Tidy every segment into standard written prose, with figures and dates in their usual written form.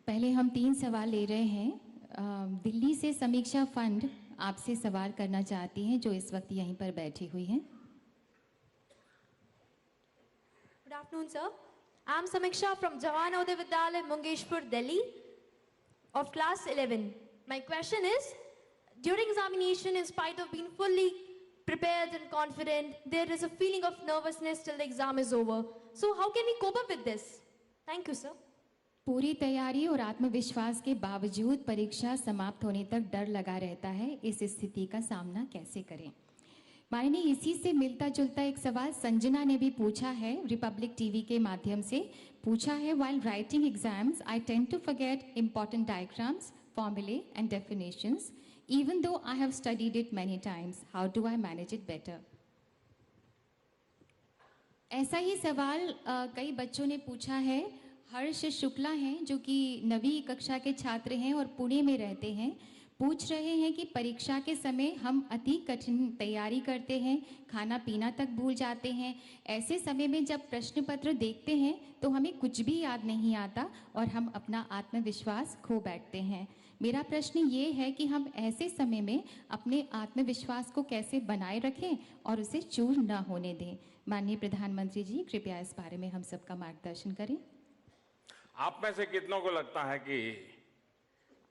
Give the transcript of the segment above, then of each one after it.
पहले हम 3 सवाल ले रहे हैं। दिल्ली से समीक्षा फंड आपसे सवाल करना चाहती हैं, जो इस वक्त यहीं पर बैठी हुई हैं। Good afternoon, sir. I am Samiksha from Jawan Uday Vidyalaya, Mungeshpur, Delhi, of class 11. My question is, during examination, in spite of being fully prepared and confident, there is a feeling of nervousness till the exam is over. So how can we cope up with this? Thank you, sir. पूरी तैयारी और आत्मविश्वास के बावजूद परीक्षा समाप्त होने तक डर लगा रहता है। इस स्थिति का सामना कैसे करें? माननीय, इसी से मिलता जुलता एक सवाल संजना ने भी पूछा है, रिपब्लिक टीवी के माध्यम से पूछा है। While writing exams I tend to forget important diagrams, फॉर्मूले and definitions, even though I have studied it many times. How do I manage it better? ऐसा ही सवाल कई बच्चों ने पूछा है। हर्ष शुक्ला हैं, जो कि 9वीं कक्षा के छात्र हैं और पुणे में रहते हैं। पूछ रहे हैं कि परीक्षा के समय हम अति कठिन तैयारी करते हैं, खाना पीना तक भूल जाते हैं। ऐसे समय में जब प्रश्न पत्र देखते हैं तो हमें कुछ भी याद नहीं आता और हम अपना आत्मविश्वास खो बैठते हैं। मेरा प्रश्न ये है कि हम ऐसे समय में अपने आत्मविश्वास को कैसे बनाए रखें और उसे चूर न होने दें। माननीय प्रधानमंत्री जी, कृपया इस बारे में हम सबका मार्गदर्शन करें। आप में से कितनों को लगता है कि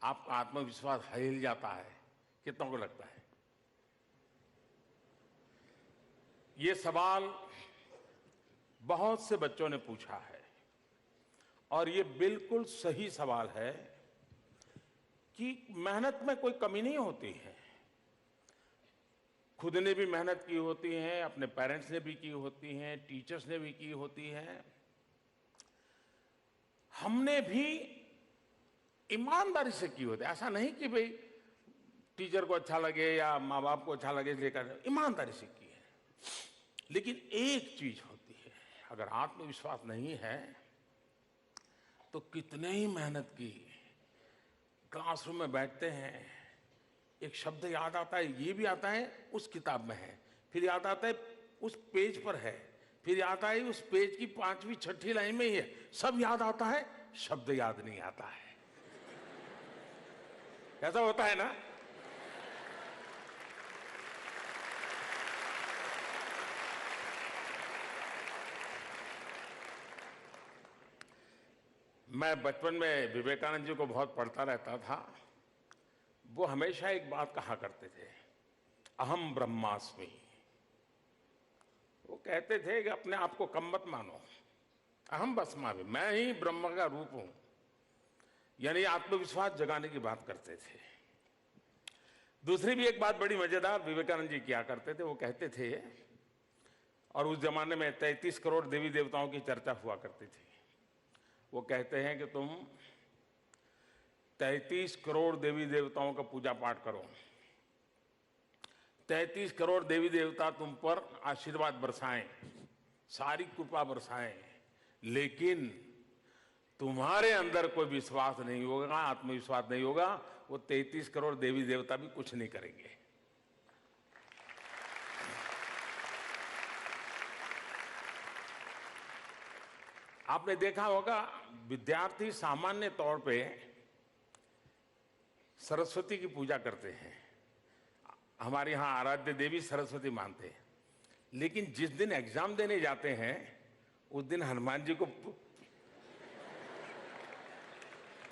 आपका आत्मविश्वास हिल जाता है? कितनों को लगता है? ये सवाल बहुत से बच्चों ने पूछा है और ये बिल्कुल सही सवाल है कि मेहनत में कोई कमी नहीं होती है। खुद ने भी मेहनत की होती है, अपने पेरेंट्स ने भी की होती है, टीचर्स ने भी की होती है। हमने भी ईमानदारी से की होती है। ऐसा नहीं कि भाई टीचर को अच्छा लगे या माँ बाप को अच्छा लगे इसलिए कर, ईमानदारी से की है। लेकिन एक चीज होती है, अगर आत्मविश्वास नहीं है तो कितने ही मेहनत की, क्लासरूम में बैठते हैं, एक शब्द याद आता है, ये भी आता है उस किताब में है, फिर याद आता है उस पेज पर है, फिर याद है उस पेज की 5वीं 6ठी लाइन में ही है, सब याद आता है, शब्द याद नहीं आता है। ऐसा होता है ना? मैं बचपन में विवेकानंद जी को बहुत पढ़ता रहता था। वो हमेशा एक बात कहा करते थे, अहम ब्रह्मास्मि। वो कहते थे कि अपने आप को कम मत मानो, अहम ब्रह्मास्मि, मैं ही ब्रह्म का रूप हूं। यानी आत्मविश्वास जगाने की बात करते थे। दूसरी भी एक बात बड़ी मजेदार विवेकानंद जी किया करते थे। वो कहते थे, और उस जमाने में 33 करोड़ देवी देवताओं की चर्चा हुआ करती थी। वो कहते हैं कि तुम 33 करोड़ देवी देवताओं का पूजा पाठ करो, 33 करोड़ देवी देवता तुम पर आशीर्वाद बरसाएं, सारी कृपा बरसाएं, लेकिन तुम्हारे अंदर कोई विश्वास नहीं होगा, आत्मविश्वास नहीं होगा, वो 33 करोड़ देवी देवता भी कुछ नहीं करेंगे। आपने देखा होगा, विद्यार्थी सामान्य तौर पे सरस्वती की पूजा करते हैं। हमारे यहां आराध्य देवी सरस्वती मानते हैं, लेकिन जिस दिन एग्जाम देने जाते हैं उस दिन हनुमान जी को,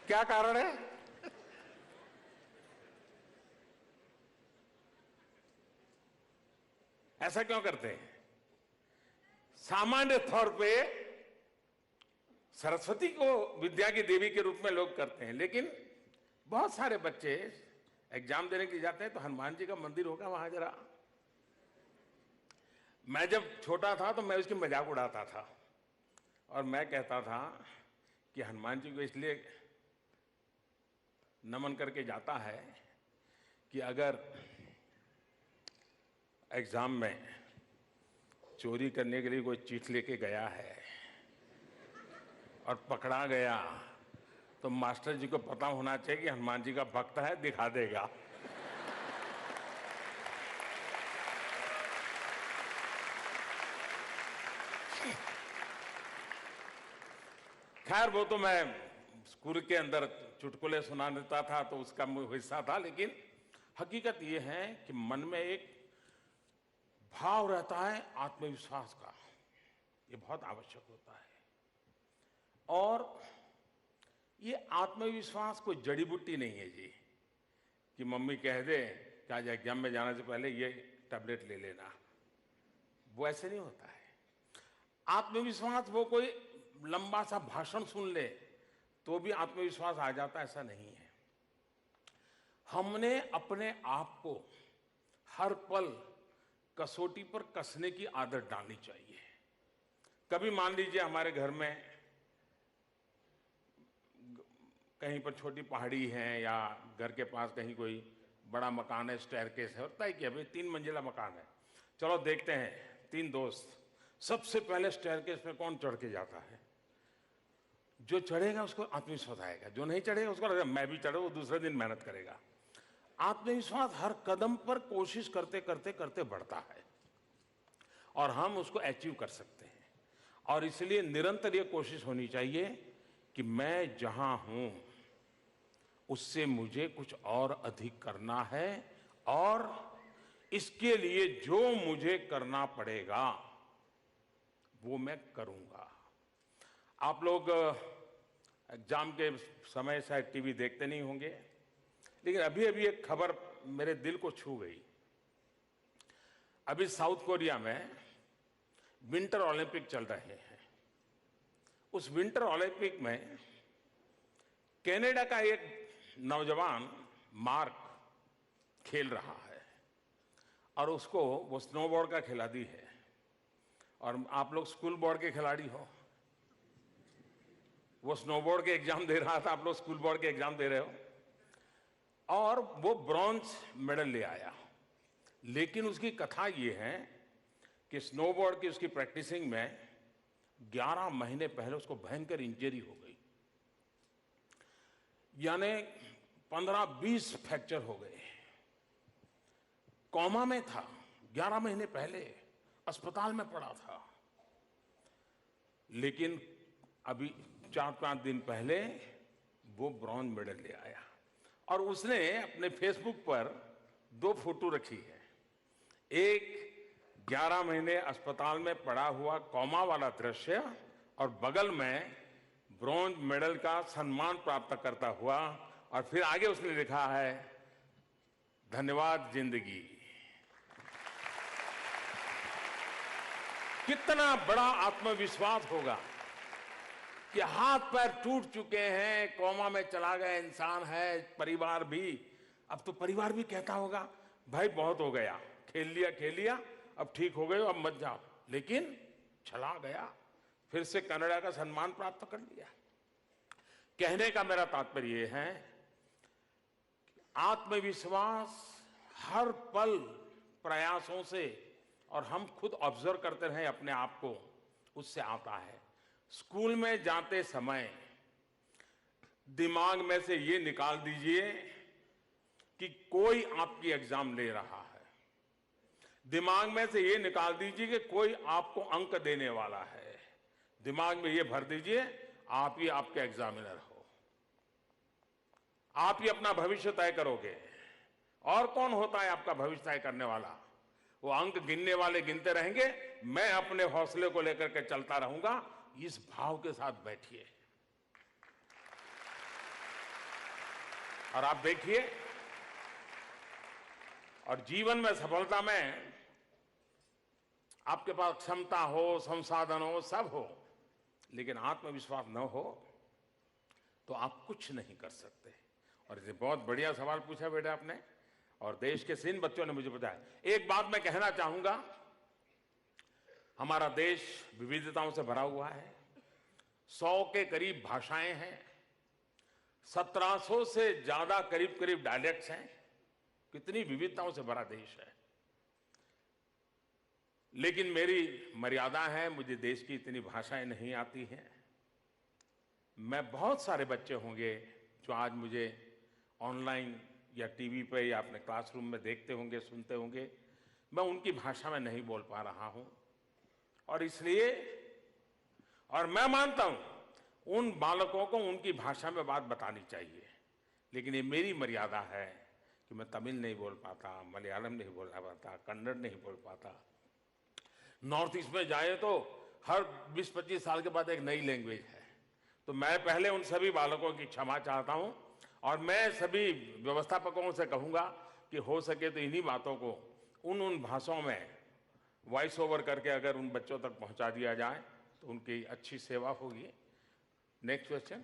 क्या कारण है? ऐसा क्यों करते हैं? सामान्य तौर पे सरस्वती को विद्या की देवी के रूप में लोग करते हैं, लेकिन बहुत सारे बच्चे एग्जाम देने के लिए जाते हैं तो हनुमान जी का मंदिर होगा वहां जरा। मैं जब छोटा था तो मैं उसकी मजाक उड़ाता था और मैं कहता था कि हनुमान जी को इसलिए नमन करके जाता है कि अगर एग्जाम में चोरी करने के लिए कोई चीट लेके गया है और पकड़ा गया तो मास्टर जी को पता होना चाहिए कि हनुमान जी का भक्त है, दिखा देगा। खैर वो तो मैं स्कूल के अंदर चुटकुले सुना देता था तो उसका हिस्सा था, लेकिन हकीकत ये है कि मन में एक भाव रहता है आत्मविश्वास का, ये बहुत आवश्यक होता है। और ये आत्मविश्वास कोई जड़ी बूटी नहीं है जी, कि मम्मी कह दे कि आज एग्जाम में जाने से पहले ये टैबलेट ले लेना, वो ऐसे नहीं होता है। आत्मविश्वास वो कोई लंबा सा भाषण सुन ले तो भी आत्मविश्वास आ जाता, ऐसा नहीं है। हमने अपने आप को हर पल कसौटी पर कसने की आदत डालनी चाहिए। कभी मान लीजिए हमारे घर में कहीं पर छोटी पहाड़ी है या घर के पास कहीं कोई बड़ा मकान है, स्टेयरकेस है, होता है कि अभी 3 मंजिला मकान है, चलो देखते हैं 3 दोस्त, सबसे पहले स्टेयरकेस पे कौन चढ़ के जाता है? जो चढ़ेगा उसको आत्मविश्वास आएगा, जो नहीं चढ़ेगा उसको लगेगा मैं भी चढ़ू, वो दूसरे दिन मेहनत करेगा। आत्मविश्वास हर कदम पर कोशिश करते करते करते बढ़ता है और हम उसको अचीव कर सकते हैं। और इसलिए निरंतर ये कोशिश होनी चाहिए कि मैं जहां हूं उससे मुझे कुछ और अधिक करना है और इसके लिए जो मुझे करना पड़ेगा वो मैं करूंगा। आप लोग एग्जाम के समय शायद टीवी देखते नहीं होंगे, लेकिन अभी अभी एक खबर मेरे दिल को छू गई। अभी साउथ कोरिया में विंटर ओलंपिक चल रहे हैं। उस विंटर ओलंपिक में कनाडा का एक नौजवान मार्क खेल रहा है और उसको वो स्नोबोर्ड का खिलाड़ी है। और आप लोग स्कूल बोर्ड के खिलाड़ी हो, वो स्नोबोर्ड के एग्जाम दे रहा था, आप लोग स्कूल बोर्ड के एग्जाम दे रहे हो, और वो ब्रॉन्ज मेडल ले आया। लेकिन उसकी कथा ये है कि स्नोबोर्ड की उसकी प्रैक्टिसिंग में 11 महीने पहले उसको भयंकर इंजरी हो गई, यानी 15-20 फ्रैक्चर हो गए, कोमा में था, 11 महीने पहले अस्पताल में पड़ा था। लेकिन अभी 4-5 दिन पहले वो ब्रॉन्ज मेडल ले आया और उसने अपने फेसबुक पर 2 फोटो रखी है। एक 11 महीने अस्पताल में पड़ा हुआ कोमा वाला दृश्य और बगल में ब्रॉन्ज मेडल का सम्मान प्राप्त करता हुआ, और फिर आगे उसने लिखा है धन्यवाद जिंदगी। कितना बड़ा आत्मविश्वास होगा कि हाथ पैर टूट चुके हैं, कोमा में चला गया इंसान है, परिवार भी, अब तो परिवार भी कहता होगा भाई बहुत हो गया, खेल लिया, अब ठीक हो गए, अब मत जाओ, लेकिन चला गया, फिर से कनाडा का सम्मान प्राप्त कर लिया। कहने का मेरा तात्पर्य यह है आत्मविश्वास हर पल प्रयासों से, और हम खुद ऑब्जर्व करते रहे अपने आप को, उससे आता है। स्कूल में जाते समय दिमाग में से ये निकाल दीजिए कि कोई आपकी एग्जाम ले रहा है, दिमाग में से ये निकाल दीजिए कि कोई आपको अंक देने वाला है, दिमाग में ये भर दीजिए आप ही आपके एग्जामिनर हो, आप ही अपना भविष्य तय करोगे। और कौन होता है आपका भविष्य तय करने वाला? वो अंक गिनने वाले गिनते रहेंगे, मैं अपने हौसले को लेकर के चलता रहूंगा। इस भाव के साथ बैठिए और आप देखिए, और जीवन में सफलता में आपके पास क्षमता हो, संसाधन हो, सब हो, लेकिन आत्मविश्वास न हो तो आप कुछ नहीं कर सकते। और ये बहुत बढ़िया सवाल पूछा बेटा आपने, और देश के सिन बच्चों ने मुझे बताया। एक बात मैं कहना चाहूंगा, हमारा देश विविधताओं से भरा हुआ है, 100 के करीब भाषाएं हैं, 1700 से ज्यादा करीब डायलेक्ट्स हैं, कितनी विविधताओं से भरा देश है। लेकिन मेरी मर्यादा है, मुझे देश की इतनी भाषाएं नहीं आती हैं। मैं बहुत सारे बच्चे होंगे जो आज मुझे ऑनलाइन या टीवी पे या अपने क्लासरूम में देखते होंगे, सुनते होंगे, मैं उनकी भाषा में नहीं बोल पा रहा हूं। और इसलिए, और मैं मानता हूं उन बालकों को उनकी भाषा में बात बतानी चाहिए। लेकिन ये मेरी मर्यादा है कि मैं तमिल नहीं बोल पाता, मलयालम नहीं बोल पाता, कन्नड़ नहीं बोल पाता। नॉर्थ ईस्ट में जाए तो हर 20-25 साल के बाद एक नई लैंग्वेज है। तो मैं पहले उन सभी बालकों की क्षमा चाहता हूं और मैं सभी व्यवस्थापकों से कहूंगा कि हो सके तो इन्हीं बातों को उन भाषाओं में वॉइस ओवर करके अगर उन बच्चों तक पहुंचा दिया जाए तो उनकी अच्छी सेवा होगी। Next question.